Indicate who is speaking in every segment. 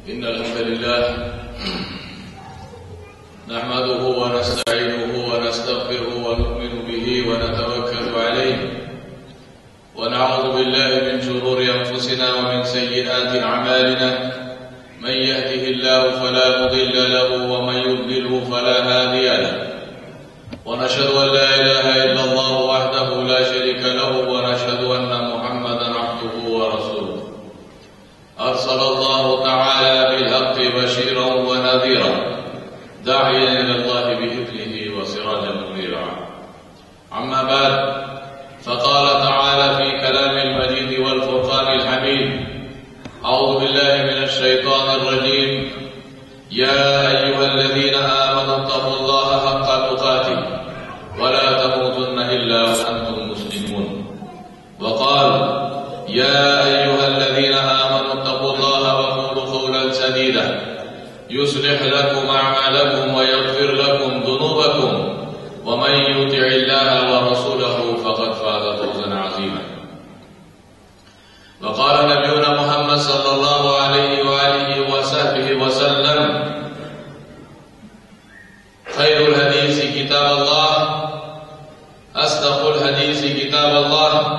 Speaker 1: إن الحمد لله نحمده ونستعينه ونستغفره ونؤمن به ونتوكل عليه ونعوذ بالله من شرور أنفسنا ومن سيئات أعمالنا من يهده الله فلا مضل له ومن يضلله فلا هادي له ونشهد أن لا إله إلا الله وحده لا شريك له ونشهد أن محمدا عبده ورسوله أرسل الله تعالى بالحق بشيرا ونذيرا داعيا إلى الله بإذنه وسراجا منيرا أما بعد فقال تعالى في كلام المجيد والفرقان الحميد أعوذ بالله من الشيطان الرجيم يا أيها الذين آمنوا اتقوا الله حق تقاته ولا تموتن إلا وأنتم مسلمون وقال يا أيها الذين آمنوا اتقوا الله وقولوا قولا سديدا يصلح لكم أعمالكم ويغفر لكم ذنوبكم ومن يطع الله ورسوله فقد فاز فوزا عظيما وقال نبينا محمد صلى الله عليه وآله وصحبه وسلم خير الحديث كتاب الله أصدق الحديث كتاب الله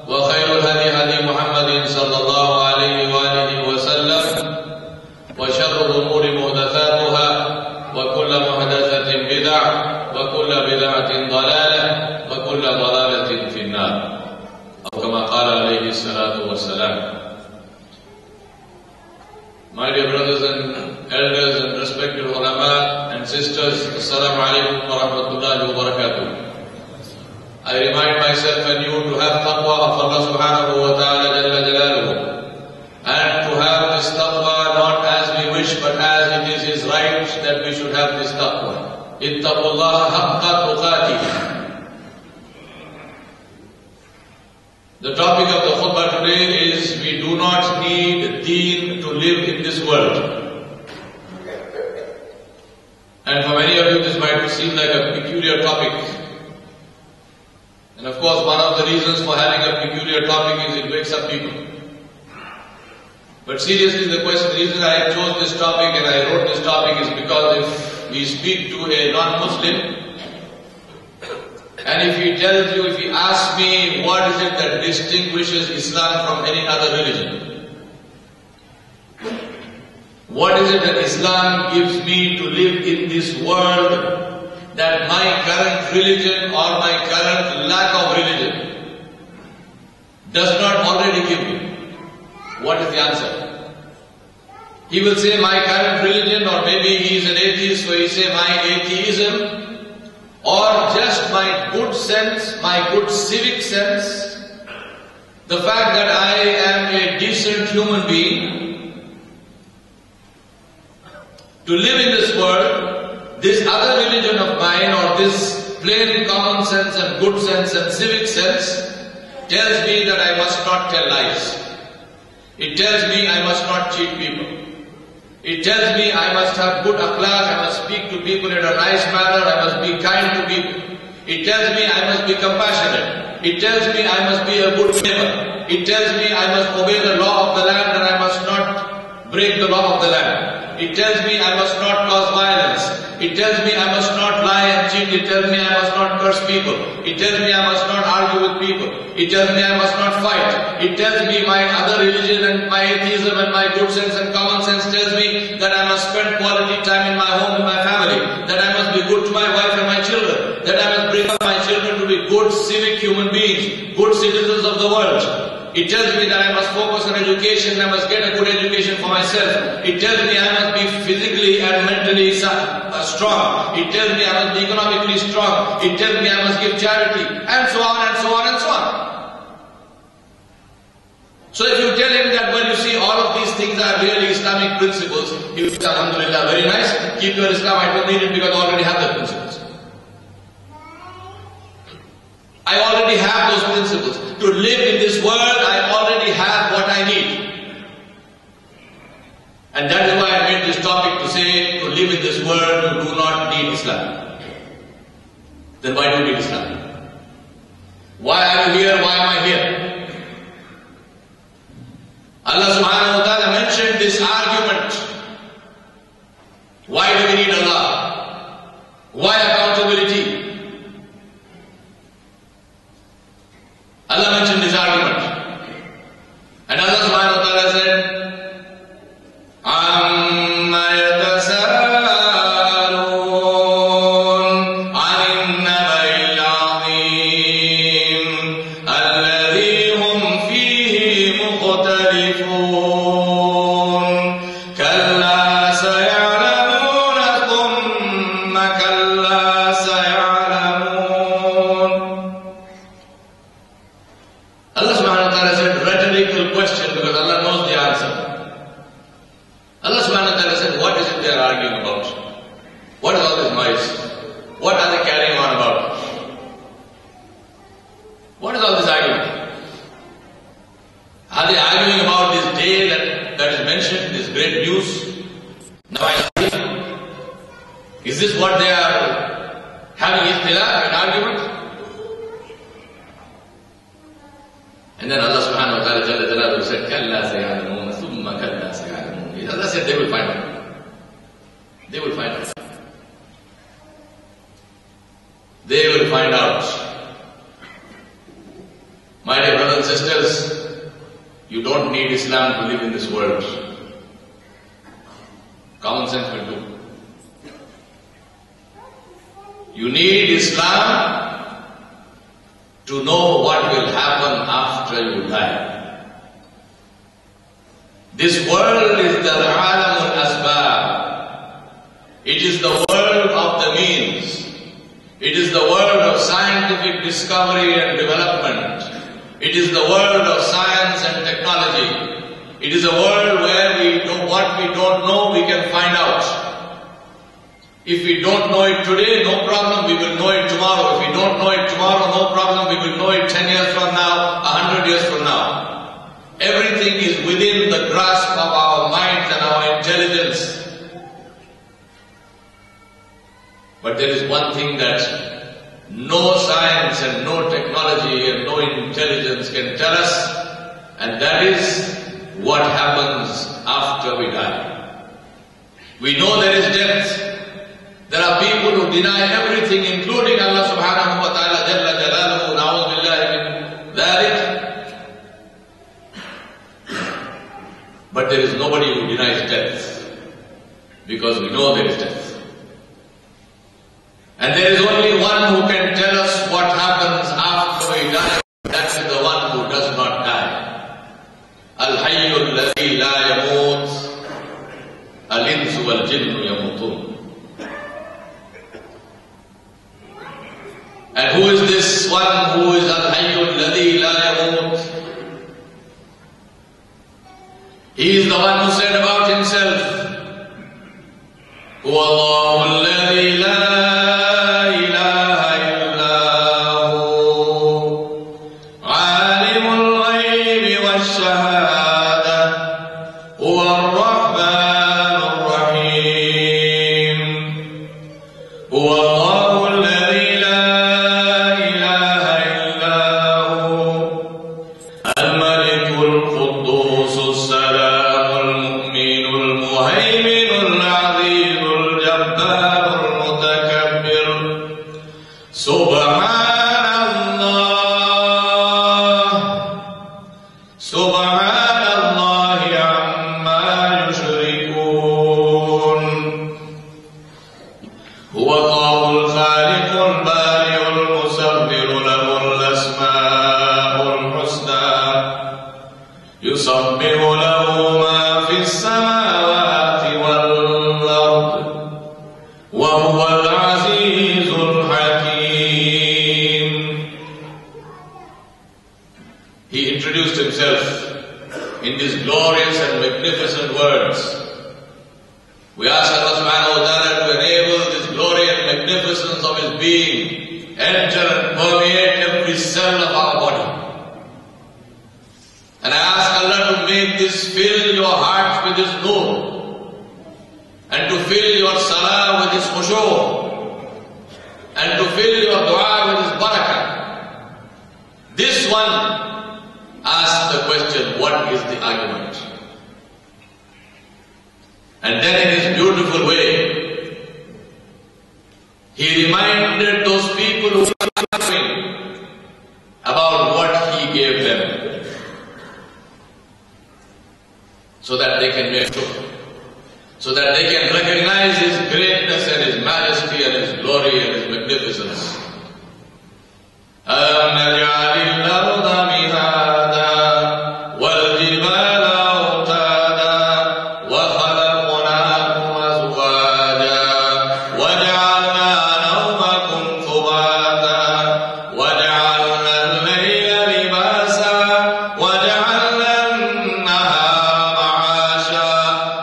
Speaker 1: وخير الهدي هدي محمد صلى الله عليه وآله وسلم وشر الأمور محدثاتها وكل محدثة بدعة وكل بدعة ضلالة وكل ضلالة في النار أو كما قال عليه الصلاة والسلام. My dear brothers and elders and respected ulama and sisters, Assalamu alaikum wa rahmatullahi wa barakatuh. I remind myself and you to have taqwa of Allah subhanahu wa ta'ala jalla jalaluhu, and to have this taqwa not as we wish but as it is His right that we should have this taqwa. Ittaqullaha haqqa tuqatih. The topic of the khutbah today is we do not need Deen to live in this world. And for many of you this might seem like a peculiar topic. And of course one of the reasons for having a peculiar topic is it wakes up people. But seriously the reason I chose this topic and I wrote this topic is because if we speak to a non-Muslim, and if he asks me what is it that distinguishes Islam from any other religion, what is it that Islam gives me to live in this world that my current religion or my current lack of religion does not already give me? What is the answer? He will say my current religion, or maybe he is an atheist, so he say my atheism, or just my good sense, my good civic sense, the fact that I am a decent human being, to live in this world, this other religion of mine, or this plain common sense and good sense and civic sense, tells me that I must not tell lies. It tells me I must not cheat people. It tells me I must have good akhlaq, I must speak to people in a nice manner, I must be kind to people. It tells me I must be compassionate. It tells me I must be a good neighbor. It tells me I must obey the law of the land and I must not break the law of the land. It tells me I must not cause violence. It tells me I must not lie and cheat. It tells me I must not curse people. It tells me I must not argue with people. It tells me I must not fight. It tells me my other religion and my atheism and my good sense and common sense tells me that I must spend quality time in my home with my family, that I must be good to my wife and my children, that I must bring up my children to be good civic human beings, good citizens of the world. It tells me that I must focus on education, I must get a good education for myself. It tells me I must be physically and mentally strong. It tells me I must be economically strong. It tells me I must give charity, and so on and so on and so on. So if you tell him that, well, you see, all of these things are really Islamic principles, he will say, Alhamdulillah, very nice, keep your Islam, I don't need it because I already have the principles. I already have those principles. To live in this world, I already have what I need. And that is why I made this topic to say, to live in this world, you do not need Islam. Then why do you need Islam? Why are you here? Why am I here? Allah subhanahu wa ta'ala mentioned this argument they are arguing about? What is all this noise? What are they carrying on about? What is all this argument? Are they arguing about this day that is mentioned, this great news? Now, is this what they are having ikhtilaf, an argument? And then Allah subhanahu wa ta'ala Jalla Jalaluhu said, Kalla sayalamun, thumma kalla sayalamun. Allah said they will find out. They will find out. They will find out. My dear brothers and sisters, you don't need Islam to live in this world. Common sense will do. You need Islam to know what will happen after you die. This world is the alamul asbab. It is the world of the means. It is the world of scientific discovery and development. It is the world of science and technology. It is a world where we know what we don't know, we can find out. If we don't know it today, no problem, we will know it tomorrow. If we don't know it tomorrow, no problem, we will know it 10 years from now, 100 years from now. Everything is within the grasp of our minds and our intelligence. But there is one thing that no science and no technology and no intelligence can tell us, and that is what happens after we die. We know there is death. There are people who deny everything, including Allah subhanahu wa ta'ala Jalla Jalaluhu, na'udhu billahi min dhalik. But there is nobody who denies death, because we know there is death. And there is only one who can tell us what happens after we die. That is the one who does not die. Al-Hayyu alladhi la yamut, al-insu wal-jinnu yamutun. And who is this one who is Al-Hayyu alladhi la yamut? He is the one who said about himself, Huwa Allahu alladhi la in these glorious and magnificent words. We ask Allah subhanahu wa ta'ala to enable this glory and magnificence of His being enter and permeate every cell of our body. And I ask Allah to make this fill your heart with His nur, and to fill your salah with His khushu', and to fill your dua with His barakah. This one asked the question, what is the argument? And then in his beautiful way, he reminded those people who were suffering about what he gave them, so that they can make sure, so that they can recognize His greatness and His majesty and His glory and His magnificence.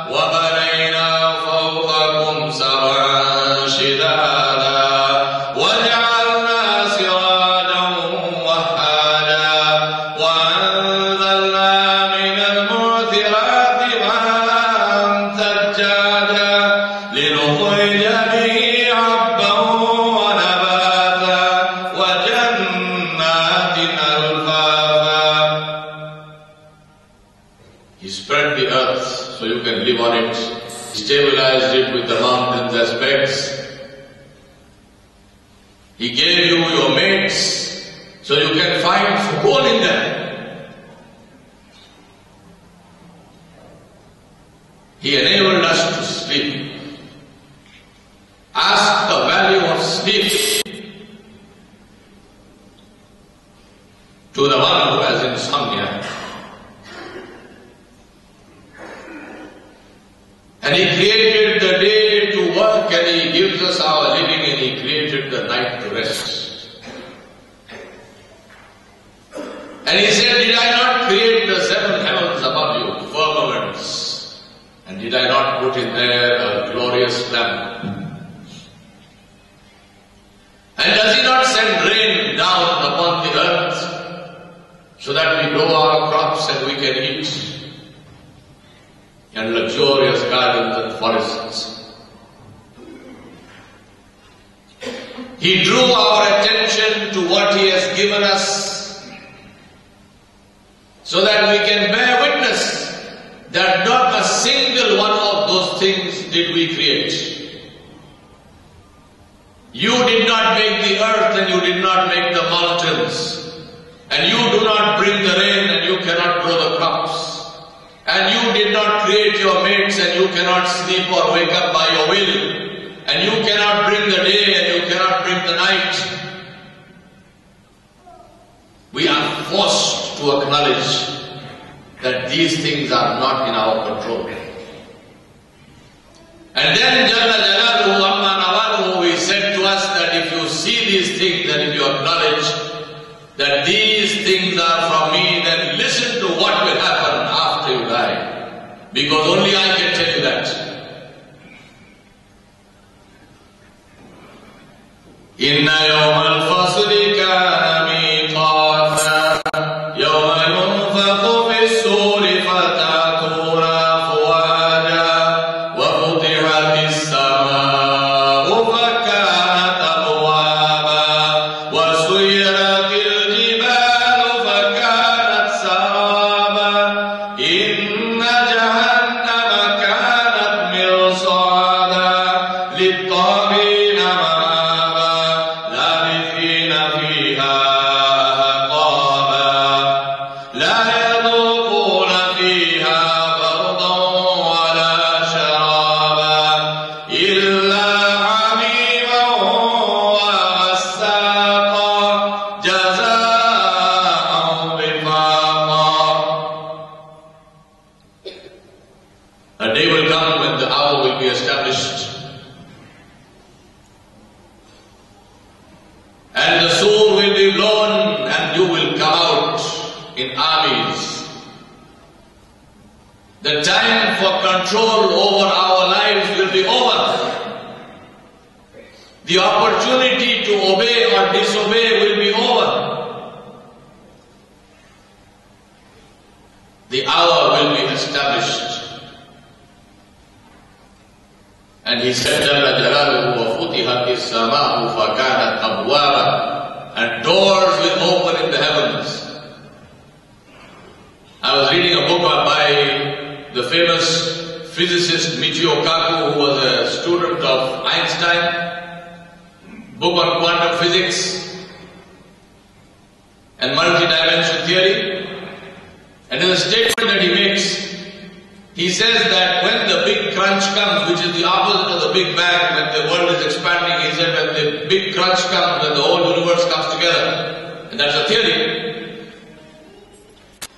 Speaker 2: وبنينا فوق
Speaker 1: the earth so you can live on it, stabilized it with the mountains as beds. He gave you your mates so you can find sukoon in them. He enabled us to sleep. Ask the value of sleep to the one who has insomnia. And He created the day to work, and He gives us our living, and He created the night to rest. And He said, did I not create the 7 heavens above you, firmaments? And did I not put in there a glorious lamp? And does He not send rain down upon the earth so that we grow our crops and we can eat? And luxurious gardens and forests. He drew our attention to what He has given us so that we can bear witness that not a single one of those things did we create. You did not make the earth and you did not make the mountains, and you do not bring the rain and you cannot grow the crops. And you did not create your mates, and you cannot sleep or wake up by your will. And you cannot bring the day and you cannot bring the night. We are forced to acknowledge that these things are not in our control. And then Jalla Jalaluhu Amma Nawaluhu, He said to us that if you see these things and if you acknowledge that these things are from me, then listen to what will happen after you die. Because only I can tell you that. Inna yawmal fasli kana miqata yawma yunfaqu fis-suri fatatuna afwaja wa futihatis sama'u fakanat abwaba wa suyiratil jibalu fakanat saraba inna jahannama kanat mirsada lit-taghina the time for control over our lives will be over. The opportunity to obey or disobey will be over. The hour will be established. And He said, Jalla Jalaluhu wa futihatis sama'u fakanat abwaba, and doors will open in the heavens. I was reading a book by the famous physicist Michio Kaku, who was a student of Einstein, book on quantum physics and multi-dimensional theory. And in a statement that he makes, he says that when the big crunch comes, which is the opposite of the Big Bang, when the world is expanding, he said when the big crunch comes, when the whole universe comes together, and that's a theory.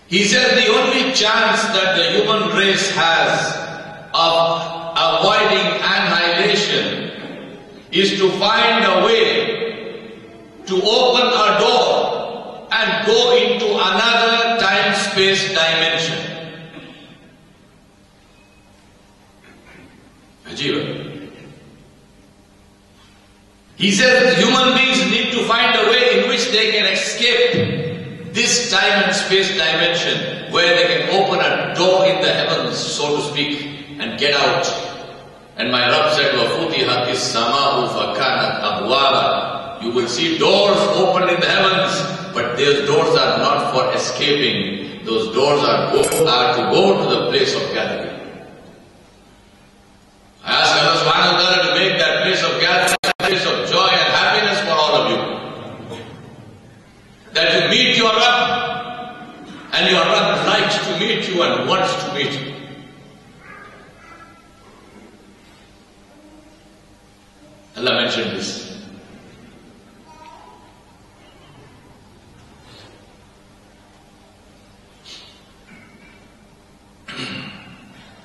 Speaker 1: He says the only chance that the human race has of avoiding annihilation is to find a way to open a door and go into another time-space dimension. Ajiba. He says human beings need to find a way in which they can escape this time and space dimension, where they can open a door in the heavens, so to speak, and get out. And my Rabb said, وَفُتِحَتِ السَّمَاءُ فَكَانَتْ أَبْوَابًا. You will see doors open in the heavens, but those doors are not for escaping. Those doors are to go to the place of gathering. I ask Allah subhanahu wa ta'ala to make that place of gathering a place of joy and happiness for all of you. That you meet your Rabb, and your Rabb likes to meet you and wants to meet you. Allah mentioned this.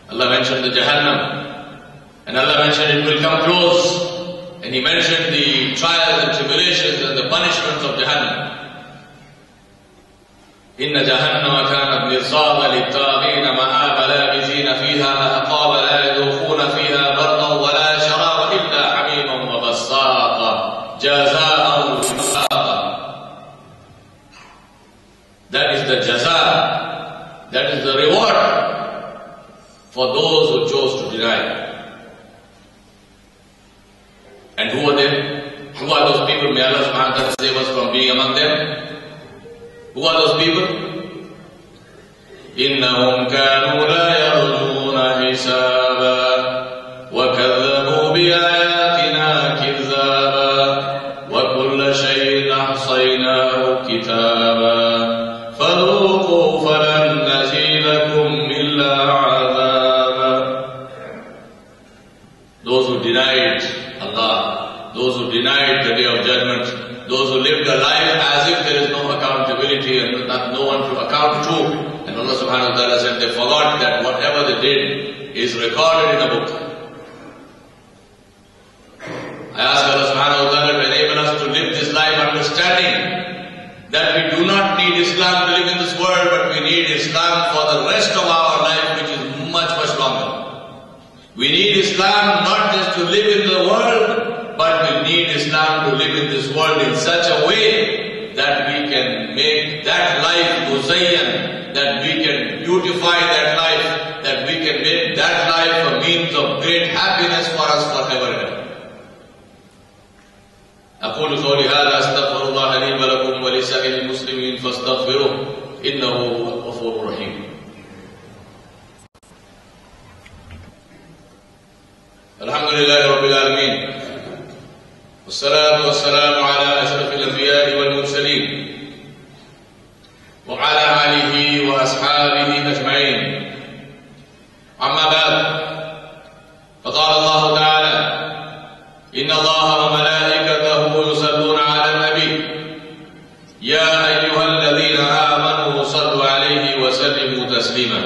Speaker 1: Allah mentioned the Jahannam, and Allah mentioned it will come close, and He mentioned the trials and tribulations and the punishments of Jahannam. Inna Jahannama kanat mirsada lit-taghina ma'aba labithina fiha aqaba la yadukhuna fiha bardan wa la sharaba illa hamiman wa ghassaqa jazaa'an wifaqa. That is the jaza, that is the reward for those who chose to deny. And who are they? Who are those people? May Allah subhanahu wa ta'ala save us from being among them. Who are those people? إِنَّهُمْ كَانُوا لَا يَرْجُونَ حِسَابًا وَكَذَّبُوا بِآيَاتِنَا كِذَّابًا وَكُلَّ شَيْءٍ أَحْصَيْنَاهُ كِتَابًا فَذُوقُوا فَلَنْ نَزِيدَكُمْ إِلَّا عَذَابًا. Those who denied Allah, those who denied the Day of Judgment, those who lived a life as if there is no accountability and no one to account to. And Allah subhanahu wa ta'ala said they forgot that whatever they did is recorded in a book. I ask Allah subhanahu wa ta'ala to enable us to live this life understanding that we do not need Islam to live in this world, but we need Islam for the rest of our life, which is much, much longer. We need Islam not just to live in the world, but we need Islam to live in this world in such a way that we can make that life muzayyan, that we can beautify that life, that we can make that life a means of great happiness for us forever and ever. أقول قولي هذا أستغفر الله لي ولكم ولسائر المسلمين فاستغفروه إنه هو الغفور الرحيم. الحمد لله رب العالمين والصلاة والسلام على أشرف الأنبياء والمرسلين وعلى آله وأصحابه أجمعين. أما بعد، فقال الله تعالى: إن الله وملائكته يصلون على النبي يا أيها الذين آمنوا صلوا عليه وسلموا تسليما.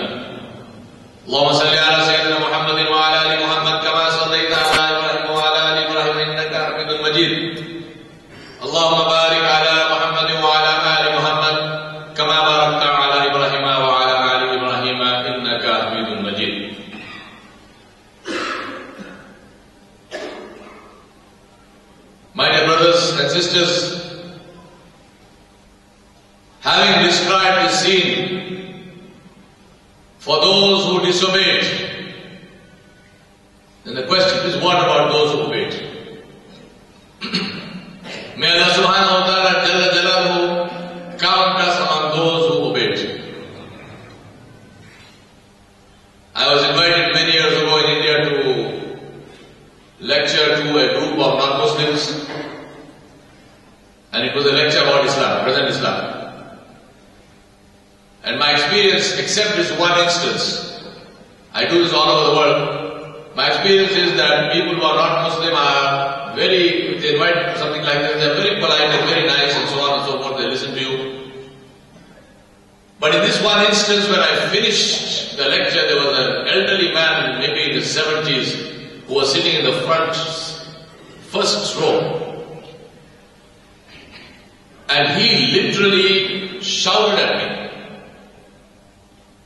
Speaker 1: اللهم صل على سيدنا محمد وعلى آل محمد كما صليت على إبراهيم وعلى آل إبراهيم إنك حميد مجيد. اللهم بارك على محمد وعلى آل محمد كما باركت على إبراهيم وعلى آل إبراهيم إنك حميد مجيد. My dear brothers and sisters, having described this scene for those who disobeyed, then the question is, what about those who obeyed? May Allah subhanahu wa ta'ala Jalla Jalaluhu count us among those who obeyed. I was invited many years ago in India to lecture to a group of non-Muslims, and it was a lecture about Islam, present Islam. And my experience, except this one instance, I do this all over the world, my experience is that people who are not Muslim are very, if they invite something like this, they are very polite and very nice and so on and so forth, they listen to you. But in this one instance, when I finished the lecture, there was an elderly man, maybe in his 70s, who was sitting in the front, first row. And he literally shouted at me.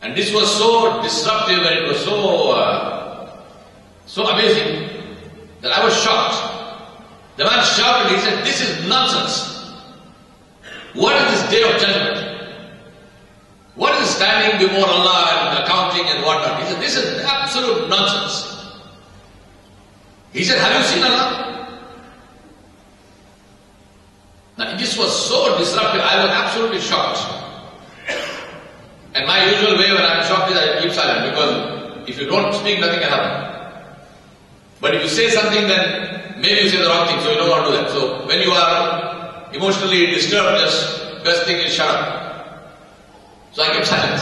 Speaker 1: And this was so disruptive and it was so amazing that I was shocked. The man shouted, he said, "This is nonsense. What is this Day of Judgment? What is standing before Allah and accounting and whatnot?" He said, "This is absolute nonsense." He said, "Have you seen Allah?" Now this was so disruptive, I was absolutely shocked. And my usual way when I'm shocked is I keep silent, because if you don't speak, nothing can happen. But if you say something, then maybe you say the wrong thing, so you don't want to do that. So when you are emotionally disturbed, just best thing is shut up. So I kept silent.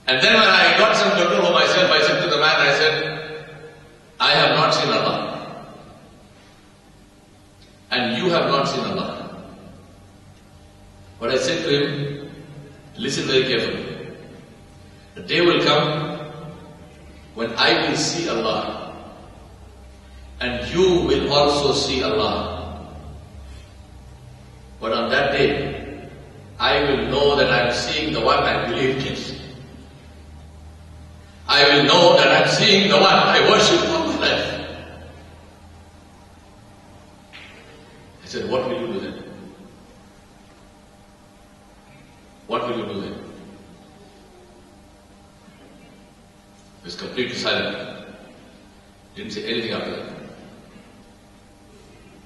Speaker 1: And then when I got some control of myself, I said to the man, I said, I have not seen Allah. And you have not seen Allah. But I said to him, listen very carefully. The day will come when I will see Allah. And you will also see Allah. But on that day, I will know that I am seeing the one I believed in. I will know that I am seeing the one I worship all my life. I said, what will you do then? What will you do then? He was completely silent. Didn't say anything after that.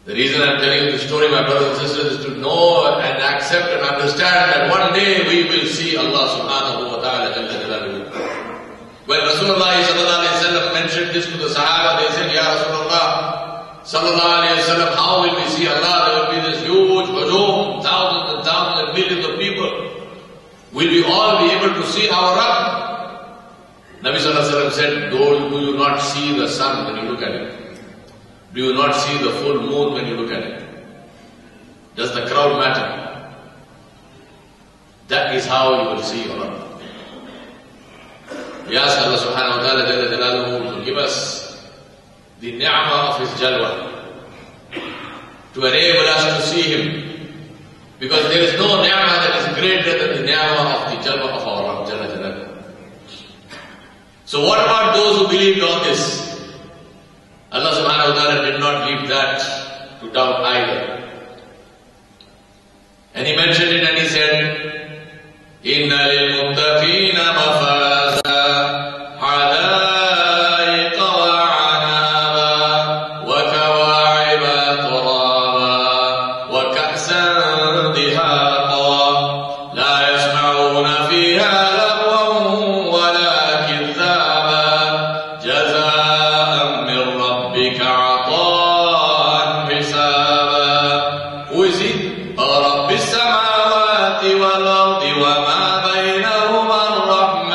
Speaker 1: The reason I'm telling you this story, my brothers and sisters, is to know and accept and understand that one day we will see Allah subhanahu wa ta'ala jalla jalaluhu. When Rasulullah sallallahu alayhi wa sallam mentioned this to the Sahaba, they said, Ya Rasulullah sallallahu alayhi wa sallam, how will we see Allah? There will be this huge hujum, thousands and thousands and millions of people. Will we all be able to see our Rabb? Nabi sallallahu alayhi wa sallam said, do you not see the sun when you look at it? Do you not see the full moon when you look at it? Does the crowd matter? That is how you will see your Rabb. We ask Allah subhanahu wa ta'ala to give us the ni'mah of His jalwa, to enable us to see Him, because there is no ni'mah that is greater than the ni'mah of the jalwa of our Rabb Jalla Jalaluhu. So what about those who believed all this? Allah subhanahu wa ta'ala did not leave that to doubt either. And He mentioned it and He said, Inna lil-muttaqina mafaza hadaiqa wa anaba wa kawa'iba turaba wa ka'san dihaqa la yasma'una fiha lagwan wa la kidhaba jaza'an min rabbika 'ata'an hisaba. Who is He? Rabbis samawati wal ardi wa ma baynahuma ar-Rahman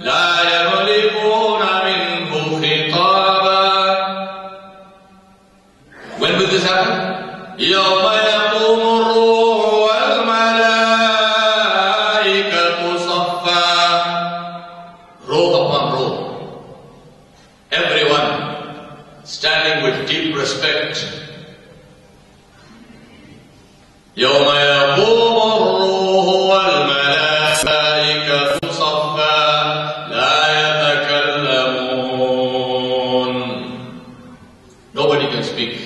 Speaker 1: la yamlikuna minhu khitaba. When will this happen? Yawma yaqumu ar-ruhu wal malaikatu saffa. Row upon row. Everyone standing with deep respect. يوم يقوم الروح والملائكة صفا لا يتكلمون. Nobody can speak.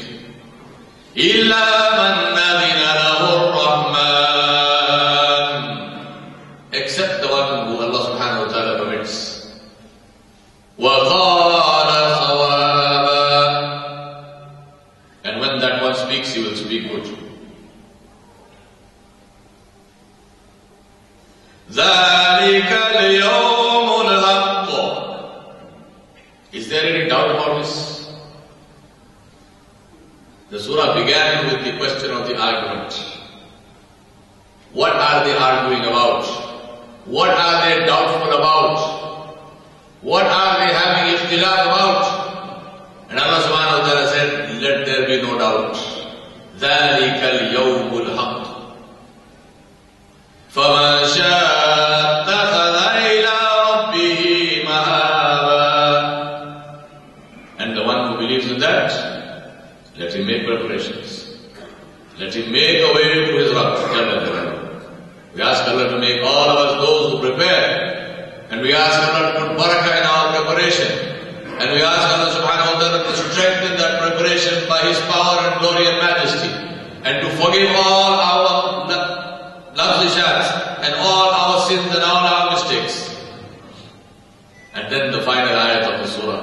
Speaker 1: إلا من أذن له الرحمن, except the one who Allah subhanahu wa ta'ala permits. وقال صوابا, and when that one speaks, he will speak good. ذَلِكَ الْيَوْمُ الْحَقُّ. Is there any doubt about this? The surah began with the question of the argument. What are they arguing about? What are they doubtful about? What are they having ikhtilaf about? And Allah subhanahu wa ta'ala said, let there be no doubt. ذَلِكَ الْيَوْمُ الْحَقُّ. فَمَنْ شَاءَ اتَّخَذَ إِلَىٰ رَبِّهِ مَآبًا. And the one who believes in that, let him make preparations. Let him make a way to his Rabb. We ask Allah to make all of us those who prepare. And we ask Allah to put barakah in our preparation. And we ask Allah subhanahu wa ta'ala to strengthen that preparation by His power and glory and majesty. And to forgive all our and all our sins and all our mistakes. And then the final ayat of the surah.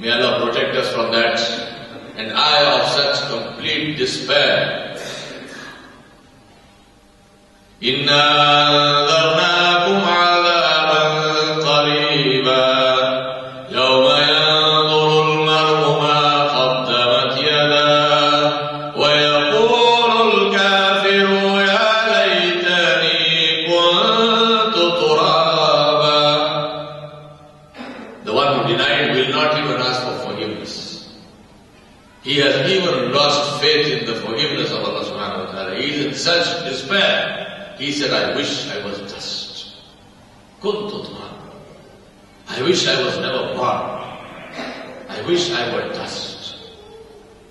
Speaker 1: May Allah protect us from that an eye of such complete despair. Inna anzarnakum adhaban qariba yawma yanzuru al-mar'u ma qaddamat yadahu wa yaqulu al-kafiru ya laytani kuntu turaba. The one who denied will not even ask for forgiveness. He has even lost faith in the forgiveness of Allah subhanahu wa ta'ala. He is in such despair. He said, I wish I was dust. Kuntu turaba. I wish I was never born. I wish I were dust.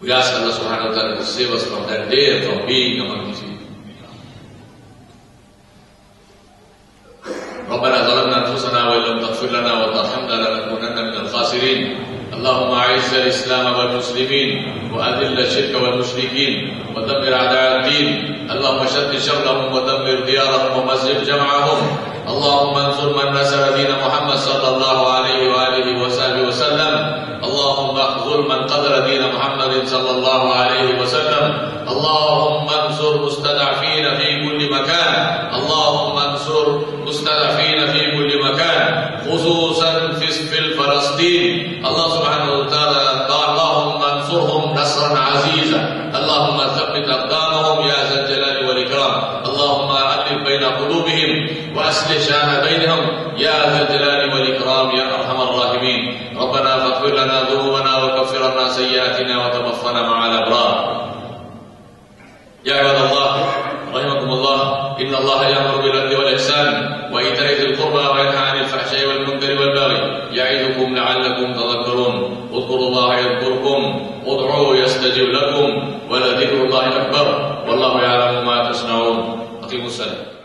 Speaker 1: We ask Allah subhanahu wa ta'ala to save us from that day, from being among these people. ربنا ظلمنا أنفسنا وإن لم تغفر لنا وترحمنا لنكونن من الخاسرين. اللهم أعز الإسلام والمسلمين وأذل الشرك والمشركين ودمر أعداء الدين. اللهم شتت شرهم ودمر ديارهم ومزق جمعهم. اللهم انصر من نصر دين محمد صلى الله عليه وآله وصحبه وسلم. اللهم اخذل من قدر دين محمد صلى الله عليه وسلم. اللهم انصر مستضعفين في كل مكان. اللهم انصر مستضعفين في كل مكان خصوصا في فلسطين. الله سبحانه وتعالى اللهم انصرهم نصرا عزيزا. اللهم ثبت اقدامهم يا ذا الجلال والاكرام. اللهم الف بين قلوبهم واصلح شان بينهم يا ذا الجلال والاكرام يا ارحم الراحمين. ربنا فاغفر لنا ذنوبنا وكفر عنا سيئاتنا وتوفنا مع الابرار. يا عباد الله رحمكم الله، إن الله يأمر بالعدل والإحسان وإيتاء ذي القربى وينهى عن الفحشاء والمنكر والبغي يعظكم لعلكم تذكرون. اذكروا الله يذكركم ادعوه يستجب لكم ولذكر الله أكبر والله يعلم ما تصنعون. أقيموا الصلاة.